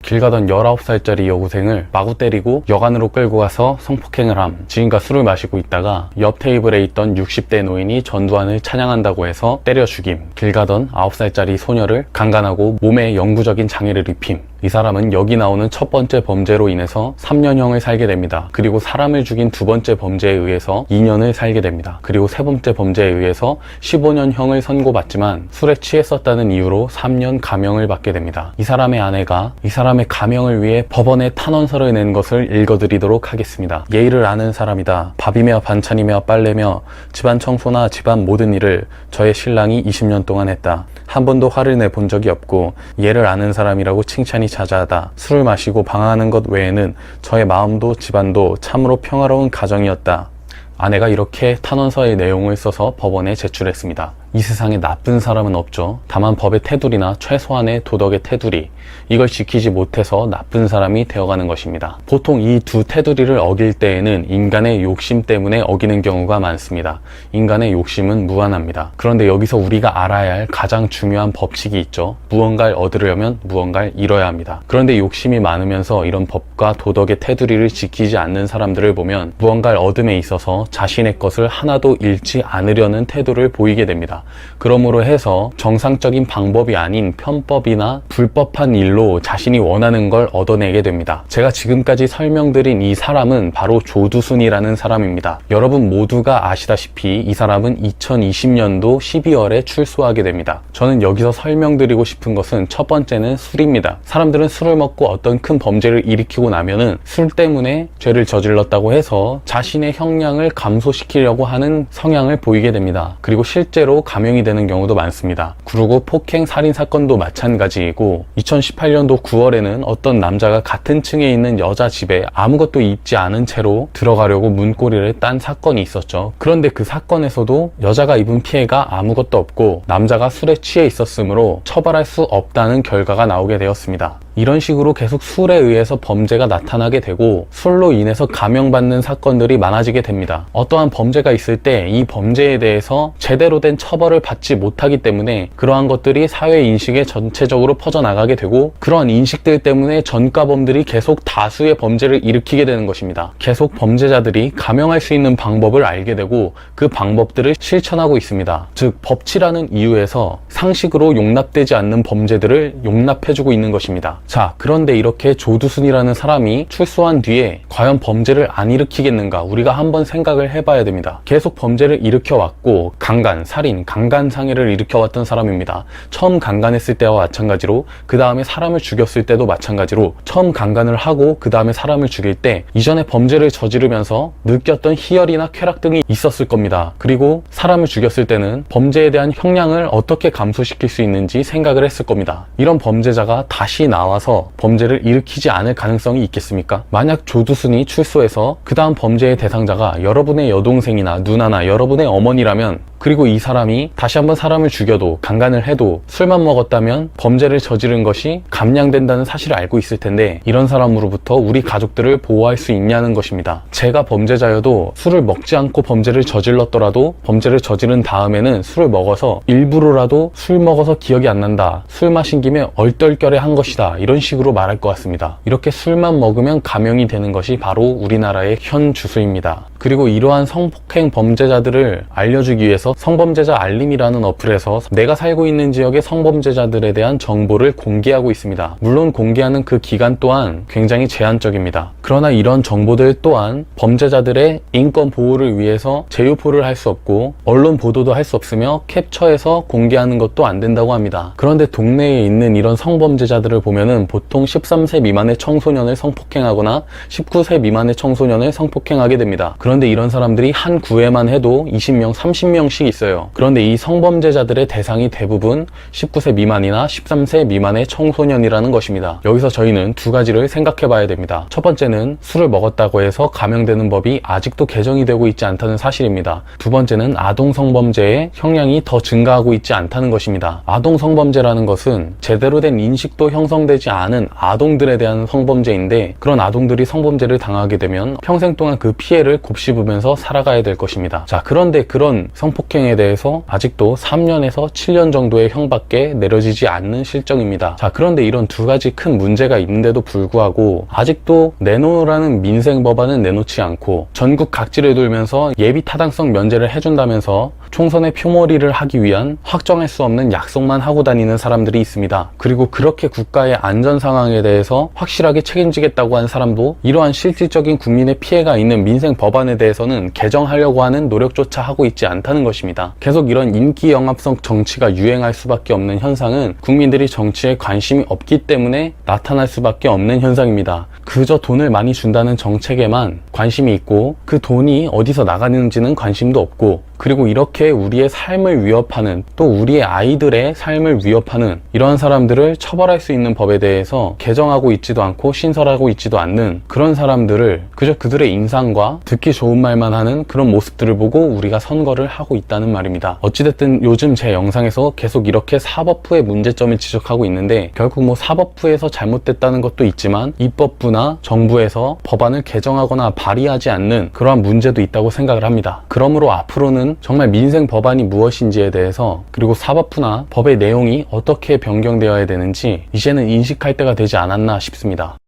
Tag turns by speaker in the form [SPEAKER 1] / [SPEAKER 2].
[SPEAKER 1] 길 가던 19살짜리 여고생을 마구 때리고 여관으로 끌고 가서 성폭행을 함. 지인과 술을 마시고 있다가 옆 테이블에 있던 60대 노인이 전두환을 찬양한다고 해서 때려 죽임. 길 가던 9살짜리 소녀를 강간하고 몸에 영구적인 장애를 입힘. 이 사람은 여기 나오는 첫 번째 범죄로 인해서 3년형을 살게 됩니다. 그리고 사람을 죽인 두 번째 범죄에 의해서 2년을 살게 됩니다. 그리고 세 번째 범죄에 의해서 15년형을 선고받지만 술에 취했었다는 이유로 3년 감형을 받게 됩니다. 이 사람의 아내가 이 사람의 감형을 위해 법원에 탄원서를 낸 것을 읽어드리도록 하겠습니다. 예의를 아는 사람이다. 밥이며 반찬이며 빨래며 집안 청소나 집안 모든 일을 저의 신랑이 20년 동안 했다. 한 번도 화를 내본 적이 없고 예를 아는 사람이라고 칭찬이 자자하다. 술을 마시고 방황하는 것 외에는 저의 마음도 집안도 참으로 평화로운 가정이었다. 아내가 이렇게 탄원서의 내용을 써서 법원에 제출했습니다. 이 세상에 나쁜 사람은 없죠. 다만 법의 테두리나 최소한의 도덕의 테두리, 이걸 지키지 못해서 나쁜 사람이 되어가는 것입니다. 보통 이 두 테두리를 어길 때에는 인간의 욕심 때문에 어기는 경우가 많습니다. 인간의 욕심은 무한합니다. 그런데 여기서 우리가 알아야 할 가장 중요한 법칙이 있죠. 무언가를 얻으려면 무언가를 잃어야 합니다. 그런데 욕심이 많으면서 이런 법과 도덕의 테두리를 지키지 않는 사람들을 보면 무언가를 얻음에 있어서 자신의 것을 하나도 잃지 않으려는 태도를 보이게 됩니다. 그러므로 해서 정상적인 방법이 아닌 편법이나 불법한 일로 자신이 원하는 걸 얻어내게 됩니다. 제가 지금까지 설명드린 이 사람은 바로 조두순이라는 사람입니다. 여러분 모두가 아시다시피 이 사람은 2020년도 12월에 출소하게 됩니다. 저는 여기서 설명드리고 싶은 것은 첫 번째는 술입니다. 사람들은 술을 먹고 어떤 큰 범죄를 일으키고 나면은 술 때문에 죄를 저질렀다고 해서 자신의 형량을 감소시키려고 하는 성향을 보이게 됩니다. 그리고 실제로 감형이 되는 경우도 많습니다. 그리고 폭행, 살인 사건도 마찬가지이고 2018년도 9월에는 어떤 남자가 같은 층에 있는 여자 집에 아무것도 입지 않은 채로 들어가려고 문고리를 딴 사건이 있었죠. 그런데 그 사건에서도 여자가 입은 피해가 아무것도 없고 남자가 술에 취해 있었으므로 처벌할 수 없다는 결과가 나오게 되었습니다. 이런 식으로 계속 술에 의해서 범죄가 나타나게 되고 술로 인해서 감형받는 사건들이 많아지게 됩니다. 어떠한 범죄가 있을 때 이 범죄에 대해서 제대로 된 처벌을 받지 못하기 때문에 그러한 것들이 사회 인식에 전체적으로 퍼져나가게 되고 그러한 인식들 때문에 전과범들이 계속 다수의 범죄를 일으키게 되는 것입니다. 계속 범죄자들이 감형할 수 있는 방법을 알게 되고 그 방법들을 실천하고 있습니다. 즉 법치라는 이유에서 상식으로 용납되지 않는 범죄들을 용납해주고 있는 것입니다. 자, 그런데 이렇게 조두순이라는 사람이 출소한 뒤에 과연 범죄를 안 일으키겠는가 우리가 한번 생각을 해봐야 됩니다. 계속 범죄를 일으켜왔고 강간, 살인, 강간상해를 일으켜왔던 사람입니다. 처음 강간했을 때와 마찬가지로 그 다음에 사람을 죽였을 때도 마찬가지로 처음 강간을 하고 그 다음에 사람을 죽일 때 이전에 범죄를 저지르면서 느꼈던 희열이나 쾌락 등이 있었을 겁니다. 그리고 사람을 죽였을 때는 범죄에 대한 형량을 어떻게 감소시킬 수 있는지 생각을 했을 겁니다. 이런 범죄자가 다시 나와서 범죄를 일으키지 않을 가능성이 있겠습니까? 만약 조두순이 출소해서 그 다음 범죄의 대상자가 여러분의 여동생이나 누나나 여러분의 어머니라면 그리고 이 사람이 다시 한번 사람을 죽여도 강간을 해도 술만 먹었다면 범죄를 저지른 것이 감량된다는 사실을 알고 있을 텐데 이런 사람으로부터 우리 가족들을 보호할 수 있냐는 것입니다. 제가 범죄자여도 술을 먹지 않고 범죄를 저질렀더라도 범죄를 저지른 다음에는 술을 먹어서 일부러라도 술 먹어서 기억이 안 난다, 술 마신 김에 얼떨결에 한 것이다, 이런 식으로 말할 것 같습니다. 이렇게 술만 먹으면 감형이 되는 것이 바로 우리나라의 현 주소입니다. 그리고 이러한 성폭행 범죄자들을 알려주기 위해서 성범죄자 알림이라는 어플에서 내가 살고 있는 지역의 성범죄자들에 대한 정보를 공개하고 있습니다. 물론 공개하는 그 기간 또한 굉장히 제한적입니다. 그러나 이런 정보들 또한 범죄자들의 인권 보호를 위해서 재유포를 할 수 없고 언론 보도도 할 수 없으며 캡처해서 공개하는 것도 안 된다고 합니다. 그런데 동네에 있는 이런 성범죄자들을 보면은 보통 13세 미만의 청소년을 성폭행하거나 19세 미만의 청소년을 성폭행하게 됩니다. 그런데 이런 사람들이 한 구에만 해도 20명, 30명씩 있어요. 그런데 이 성범죄자들의 대상이 대부분 19세 미만이나 13세 미만의 청소년이라는 것입니다. 여기서 저희는 두 가지를 생각해 봐야 됩니다. 첫 번째는 술을 먹었다고 해서 감형되는 법이 아직도 개정이 되고 있지 않다는 사실입니다. 두 번째는 아동 성범죄의 형량이 더 증가하고 있지 않다는 것입니다. 아동 성범죄라는 것은 제대로 된 인식도 형성되지 않은 아동들에 대한 성범죄인데 그런 아동들이 성범죄를 당하게 되면 평생 동안 그 피해를 곱씹으면서 살아가야 될 것입니다. 자, 그런데 그런 성폭행에 대해서 아직도 3년에서 7년 정도의 형밖에 내려지지 않는 실정입니다. 자, 그런데 이런 두 가지 큰 문제가 있는데도 불구하고 아직도 내놓으라는 민생 법안은 내놓지 않고 전국 각지를 돌면서 예비 타당성 면제를 해준다면서 총선의 표몰이를 하기 위한 확정할 수 없는 약속만 하고 다니는 사람들이 있습니다. 그리고 그렇게 국가의 안전 상황에 대해서 확실하게 책임지겠다고 한 사람도 이러한 실질적인 국민의 피해가 있는 민생 법안에 대해서는 개정하려고 하는 노력조차 하고 있지 않다는 것입니다. 계속 이런 인기 영합성 정치가 유행할 수밖에 없는 현상은 국민들이 정치에 관심이 없기 때문에 나타날 수밖에 없는 현상입니다. 그저 돈을 많이 준다는 정책에만 관심이 있고 그 돈이 어디서 나가는지는 관심도 없고, 그리고 이렇게 우리의 삶을 위협하는, 또 우리의 아이들의 삶을 위협하는 이러한 사람들을 처벌할 수 있는 법에 대해서 개정하고 있지도 않고 신설하고 있지도 않는 그런 사람들을 그저 그들의 인상과 듣기 좋은 말만 하는 그런 모습들을 보고 우리가 선거를 하고 있다는 말입니다. 어찌됐든 요즘 제 영상에서 계속 이렇게 사법부의 문제점을 지적하고 있는데, 결국 뭐 사법부에서 잘못됐다는 것도 있지만 입법부나 정부에서 법안을 개정하거나 발의하지 않는 그러한 문제도 있다고 생각을 합니다. 그러므로 앞으로는 정말 민생 법안이 무엇인지에 대해서, 그리고 사법부나 법의 내용이 어떻게 변경되어야 되는지 이제는 인식할 때가 되지 않았나 싶습니다.